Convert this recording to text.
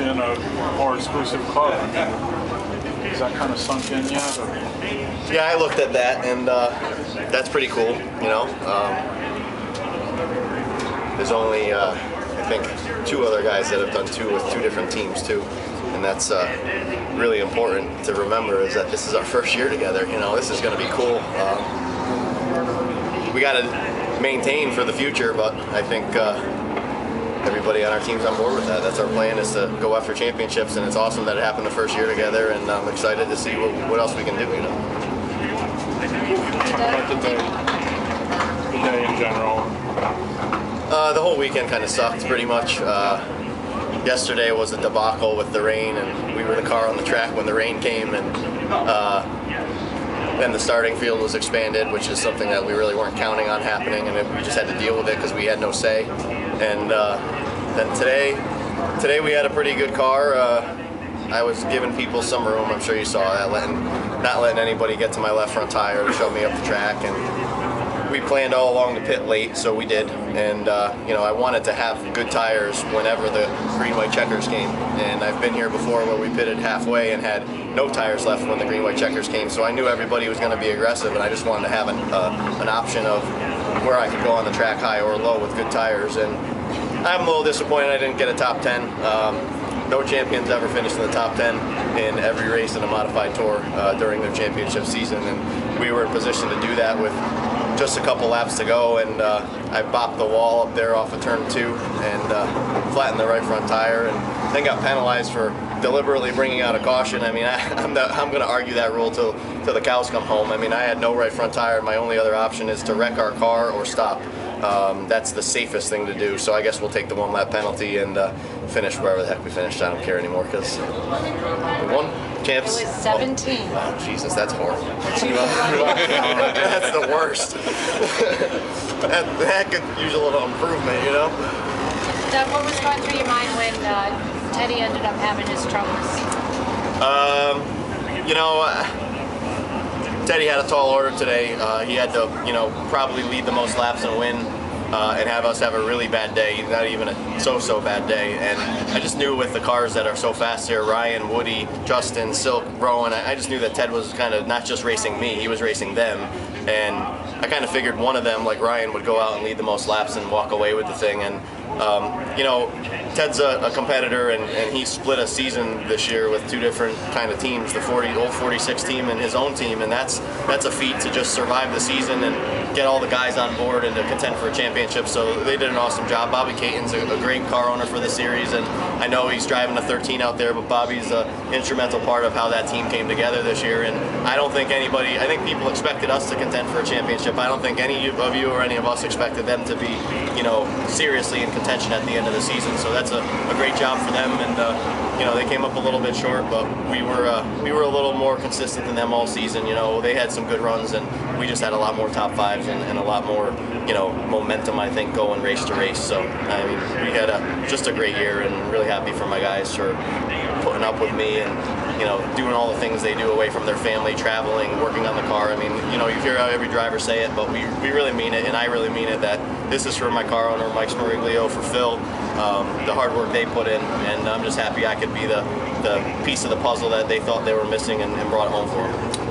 in a more exclusive club. I mean, is that kind of sunk in yet? Or? Yeah, I looked at that, and that's pretty cool, you know. There's only, I think, 2 other guys that have done 2 with 2 different teams, too. And that's really important to remember, is that this is our first year together. You know, this is going to be cool. We got to maintain for the future, but I think everybody on our team's on board with that. That's our plan, is to go after championships, and it's awesome that it happened the first year together, and I'm excited to see what else we can do, you know. Talk about the day in general. The whole weekend kind of sucked, pretty much. Yesterday was a debacle with the rain, and we were the car on the track when the rain came, and then the starting field was expanded, which is something that we really weren't counting on happening, and we just had to deal with it because we had no say. And then today we had a pretty good car. I was giving people some room. I'm sure you saw that, not letting anybody get to my left front tire to show me up the track. And we planned all along to pit late, so we did. And you know, I wanted to have good tires whenever the green-white checkers came. And I've been here before where we pitted halfway and had no tires left when the green-white checkers came. So I knew everybody was going to be aggressive, and I just wanted to have an option of where I could go on the track, high or low, with good tires. And I'm a little disappointed I didn't get a top 10. No champions ever finished in the top 10 in every race in a modified tour during their championship season, and we were in position to do that with just a couple laps to go, and I bopped the wall up there off of turn 2 and flattened the right front tire, and then got penalized for deliberately bringing out a caution. I mean, I'm going to argue that rule till the cows come home. I mean, I had no right front tire. My only other option is to wreck our car or stop. That's the safest thing to do, so I guess we'll take the 1 lap penalty and finish wherever the heck we finished. I don't care anymore, because we won. Champs. It was 17. Oh, Jesus, that's horrible. That's the worst. that could use a little improvement, you know? Doug, what was going through your mind when Teddy ended up having his troubles? You know, Teddy had a tall order today. He had to, you know, probably lead the most laps and win. And have us have a really bad day, not even a so-so bad day. And I just knew with the cars that are so fast here, Ryan, Woody, Justin, Silk, Rowan, I just knew that Ted was kind of not just racing me, he was racing them. And I kind of figured one of them, like Ryan, would go out and lead the most laps and walk away with the thing. And you know, Ted's a competitor, and he split a season this year with 2 different kind of teams, the old 46 team and his own team, and that's a feat, to just survive the season and get all the guys on board and to contend for a championship. So they did an awesome job. Bobby Caton's a great car owner for the series, and I know he's driving a 13 out there, but Bobby's an instrumental part of how that team came together this year. And I don't think I think people expected us to contend for a championship. I don't think any of you or any of us expected them to be, you know, seriously in contention at the end of the season. So that's a great job for them, and you know, they came up a little bit short, but we were a little more consistent than them all season. You know, they had some good runs, and we just had a lot more top 5s and a lot more, you know, momentum, I think, going race to race. So I mean, we had just a great year, and really happy for my guys for putting up with me and, you know, doing all the things they do away from their family, traveling, working on the car. I mean, you know, you hear how every driver say it, but we really mean it, and I really mean it, that this is for my car owner, Mike Smariglio, for Phil, the hard work they put in, and I'm just happy I could be the piece of the puzzle that they thought they were missing and brought home for them.